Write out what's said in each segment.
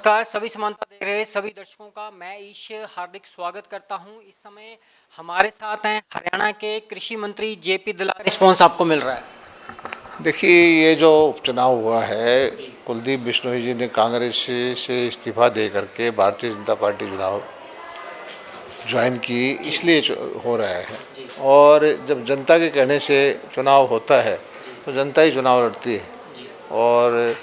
नमस्कार, सभी समानता देख रहे सभी दर्शकों का मैं ईश हार्दिक स्वागत करता हूं। इस समय हमारे साथ हैं हरियाणा के कृषि मंत्री जेपी दलाल। रिस्पॉन्स आपको मिल रहा है? देखिए, ये जो उपचुनाव हुआ है, कुलदीप बिश्नोई जी ने कांग्रेस से इस्तीफा दे करके भारतीय जनता पार्टी चुनाव ज्वाइन की, इसलिए हो रहा है। और जब जनता के कहने से चुनाव होता है तो जनता ही चुनाव लड़ती है। और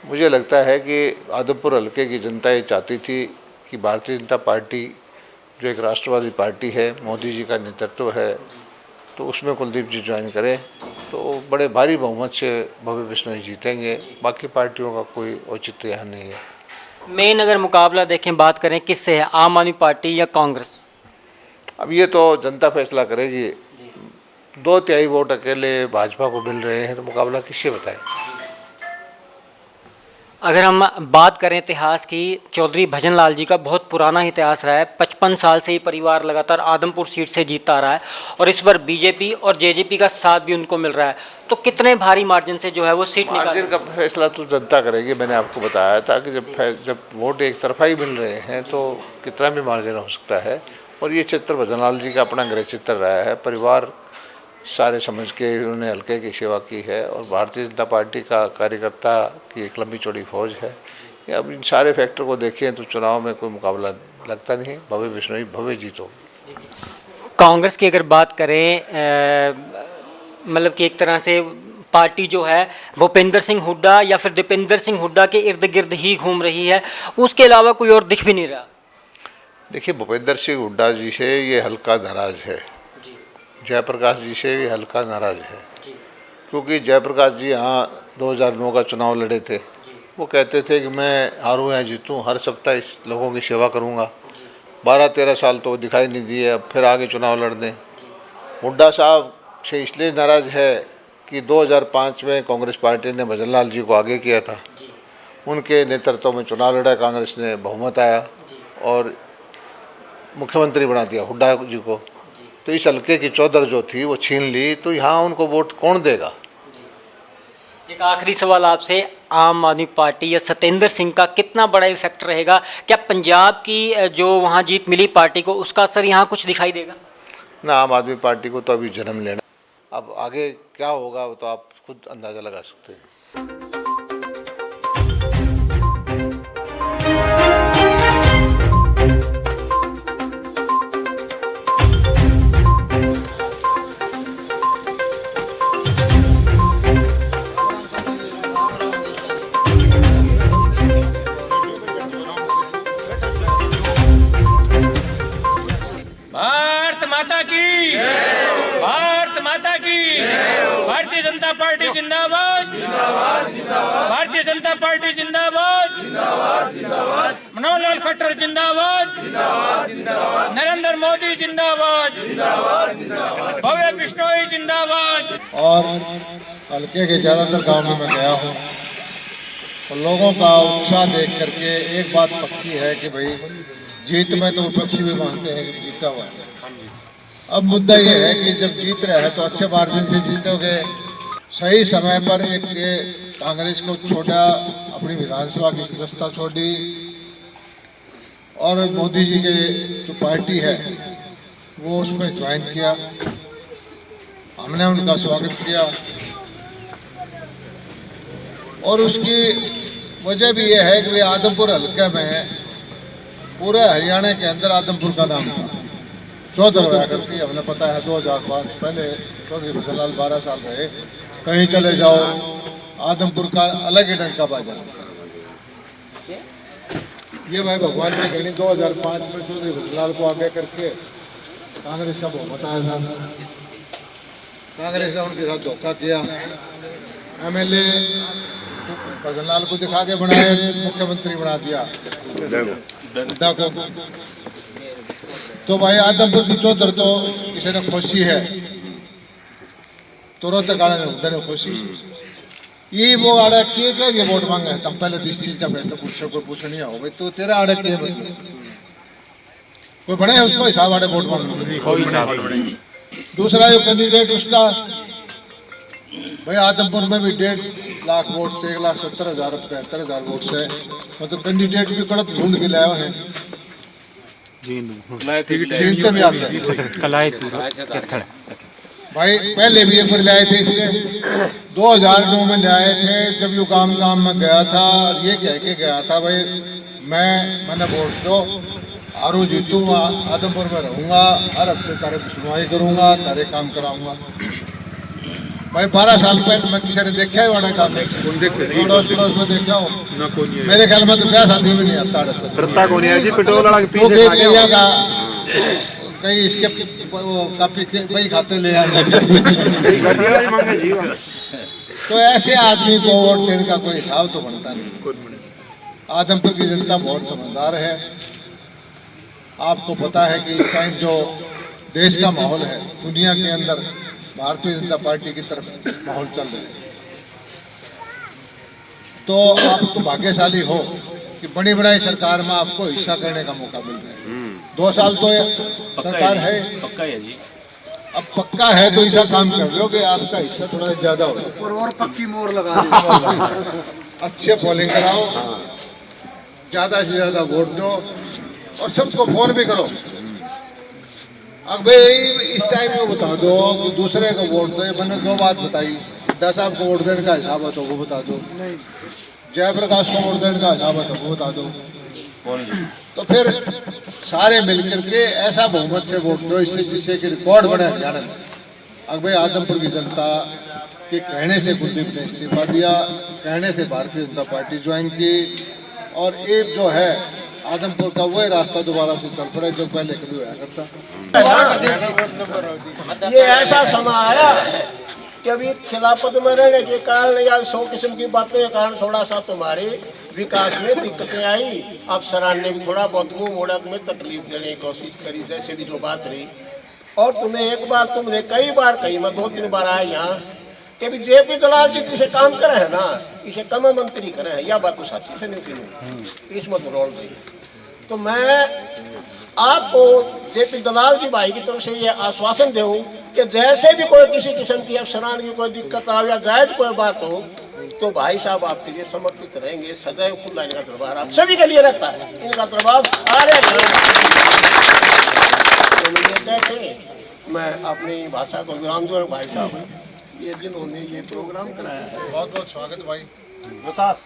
मुझे लगता है कि आदमपुर हल्के की जनता ये चाहती थी कि भारतीय जनता पार्टी जो एक राष्ट्रवादी पार्टी है, मोदी जी का नेतृत्व है, तो उसमें कुलदीप जी ज्वाइन करें तो बड़े भारी बहुमत से भव्य बिश्नोई जीतेंगे। बाकी पार्टियों का कोई औचित्य यहाँ नहीं है। मेन अगर मुकाबला देखें, बात करें किससे है, आम आदमी पार्टी या कांग्रेस? अब ये तो जनता फैसला करेगी। 2/3 वोट अकेले भाजपा को मिल रहे हैं तो मुकाबला किससे बताएं। अगर हम बात करें इतिहास की, चौधरी भजन लाल जी का बहुत पुराना इतिहास रहा है। 55 साल से ये परिवार लगातार आदमपुर सीट से जीतता आ रहा है और इस बार बीजेपी और जेजेपी का साथ भी उनको मिल रहा है। तो कितने भारी मार्जिन से जो है वो सीट मार्जिन का फैसला तो जनता करेगी। मैंने आपको बताया था कि जब वोट एक तरफा ही मिल रहे हैं तो कितना भी मार्जिन हो सकता है। और ये चित्र भजन लाल जी का अपना गृह चित्र रहा है। परिवार सारे समझ के उन्होंने हल्के की सेवा की है और भारतीय जनता पार्टी का कार्यकर्ता की एक लंबी चौड़ी फौज है। अब इन सारे फैक्टर को देखें तो चुनाव में कोई मुकाबला लगता नहीं है। भव्य बिश्नोई भव्य जीत होगी। कांग्रेस की अगर बात करें, मतलब कि एक तरह से पार्टी जो है भूपेंद्र सिंह हुड्डा या फिर दीपेंद्र सिंह हुड्डा के इर्द गिर्द ही घूम रही है, उसके अलावा कोई और दिख भी नहीं रहा। देखिए, भूपेंद्र सिंह हुड्डा जी से ये हल्का नाराज है, जयप्रकाश जी से भी हल्का नाराज है। क्योंकि जयप्रकाश जी यहाँ 2009 का चुनाव लड़े थे। वो कहते थे कि मैं हारूं या जीतूं, हर सप्ताह इस लोगों की सेवा करूँगा। 12-13 साल तो दिखाई नहीं दिए, अब फिर आगे चुनाव लड़ दें। हुड्डा साहब से इसलिए नाराज है कि 2005 में कांग्रेस पार्टी ने भजन लाल जी को आगे किया था। उनके नेतृत्व में चुनाव लड़ा, कांग्रेस ने बहुमत आया और मुख्यमंत्री बना दिया हुड्डा जी को। तो इस हल्के की चौधर जो थी वो छीन ली, तो यहाँ उनको वोट कौन देगा। एक आखिरी सवाल आपसे, आम आदमी पार्टी या सत्येंद्र सिंह का कितना बड़ा इफेक्ट रहेगा? क्या पंजाब की जो वहाँ जीत मिली पार्टी को, उसका असर यहाँ कुछ दिखाई देगा? ना, आम आदमी पार्टी को तो अभी जन्म लेना। अब आगे क्या होगा वो तो आप खुद अंदाज़ा लगा सकते हैं। भारत माता की, भारतीय जनता पार्टी जिंदाबाद, भारतीय जनता पार्टी जिंदाबाद, मनोहर लाल खट्टर जिंदाबाद, नरेंद्र मोदी जिंदाबाद, भव्य बिश्नोई जिंदाबाद। और हल्के के ज़्यादातर गाँव में मैं गया हूँ तो लोगों का उत्साह देख करके एक बात पक्की है कि भाई जीत में तो विपक्षी भी मानते हैं कि जीता हुआ है। अब मुद्दा ये है कि जब जीत रहे हैं तो अच्छे मार्जिन से जीतोगे। सही समय पर एक कांग्रेस को छोड़ा, अपनी विधानसभा की सदस्यता छोड़ी और मोदी जी के जो पार्टी है वो उसमें ज्वाइन किया। हमने उनका स्वागत किया और उसकी वजह भी ये है कि आदमपुर हल्के में पूरे हरियाणा के अंदर आदमपुर का नाम था, चौधर हुआ करती। हमने पता है 2005 पहले चौधरी भजन लाल 12 साल रहे। कहीं चले जाओ आदमपुर का अलग ही ढंग का बाजार। ये भाई भगवान की गणी 2005 में चौधरी भजन लाल को आगे करके कांग्रेस का बहुमत आया था। कांग्रेस ने उनके साथ धोखा किया। MLA भजन लाल को दिखा के बनाए, मुख्यमंत्री बना दिया हुड्डा को। तो भाई आदमपुर की चौधर तो किसी ने खुशी है, तुरंत गाने हुड्डा ने खुशी। ये वो आड़ा किए क्या ये वोट मांगे, तब पहले इस चीज का फैसला पूछो, कोई पूछनी हो भाई तो तेरा आड़े किए कोई बने उसको हिसाब आड़े वोट मांगे। दूसरा जो कैंडिडेट उसका भाई आदमपुर में भी 1.5 लाख वोट से 1,70,000 75,000 वोट से मतलब कैंडिडेट भी कड़क ढूंढ के लाए हैं। जीनते भी आते हैं भाई। पहले भी एक बार लाए थे, इसलिए 2009 में लाए थे जब यू गांव में गया था और ये कह के गया था भाई मैंने वोट दो, आरू जीतूंगा, आदमपुर में रहूंगा, हर हफ्ते तारे सुनवाई करूंगा, तारे काम कराऊंगा। भाई 12 साल पहले मैं किसी ने देखा है वाड़ा काम पड़ोस में देखा हो, मेरे ख्याल में तो ब्याह शादी में नहीं आता कहीं इसके काफी वही खाते ले आए। तो ऐसे आदमी को वोट देने का कोई हिसाब तो बनता नहीं। आदमपुर की जनता बहुत समझदार है। आपको पता है कि इस टाइम जो देश का माहौल है, दुनिया के अंदर भारतीय जनता पार्टी की तरफ माहौल चल रहा है। तो आप तो भाग्यशाली हो कि बड़ी बड़ी सरकार में आपको हिस्सा करने का मौका मिल रहा है। 2 साल तो सरकार है, पक्का है जी। अब पक्का है तो ऐसा काम कर लो कि आपका हिस्सा थोड़ा ज्यादा हो और पक्की मोहर लगा अच्छे पोलिंग कराओ, ज्यादा से ज्यादा वोट दो और सबको फोन भी करो। अब भाई इस टाइम में बता दो कि दूसरे को वोट दो। मैंने 2 बात बताई, हुड्डा साहब को वोट देने का हिसाब है तो वो बता दो, जयप्रकाश को वोट देने का हिसाब है तो वो बता दो। तो फिर सारे मिलकर के ऐसा बहुमत से वोट दो जिससे कि रिकॉर्ड बने हरियाणा में। अब भाई आदमपुर की जनता के कहने से कुलदीप ने इस्तीफा दिया, कहने से भारतीय जनता पार्टी ज्वाइन की और एक जो है आदमपुर का वही रास्ता दोबारा से चल पड़े जो पहले कभी हुआ करता। ये ऐसा समय आया कि अभी खिलाफत में रहने के कारण या 100 किस्म की बातों के कारण थोड़ा सा तुम्हारे विकास में दिक्कतें आई। अफसरान ने भी थोड़ा बहुत मुँह मोड़ा, तुम्हें तकलीफ देने की कोशिश करी, जैसे भी जो बात रही। और तुम्हें एक बार तुमने कई बार कही, मैं 2-3 बार आया यहाँ कि भी जेपी दलाल जी किसे काम करे है ना, इसे कम मंत्री करे है, यह बात तो साथी से नहीं कही, इसमें तो रोल रही। तो मैं आपको जेपी दलाल जी भाई की तरफ से ये आश्वासन दूँ कि जैसे भी कोई किसी किस्म की अफसरान की कोई दिक्कत आवे या जायज कोई बात हो तो भाई साहब आपके लिए समर्पित रहेंगे। सदैव खुला इनका दरबार आप सभी के लिए रहता है, इनका दरबार सारे। तो मुझे कहते मैं अपनी भाषा को विराम दूँ। भाई साहब ये जिन्होंने ये प्रोग्राम कराया है, बहुत बहुत स्वागत भाई। बतास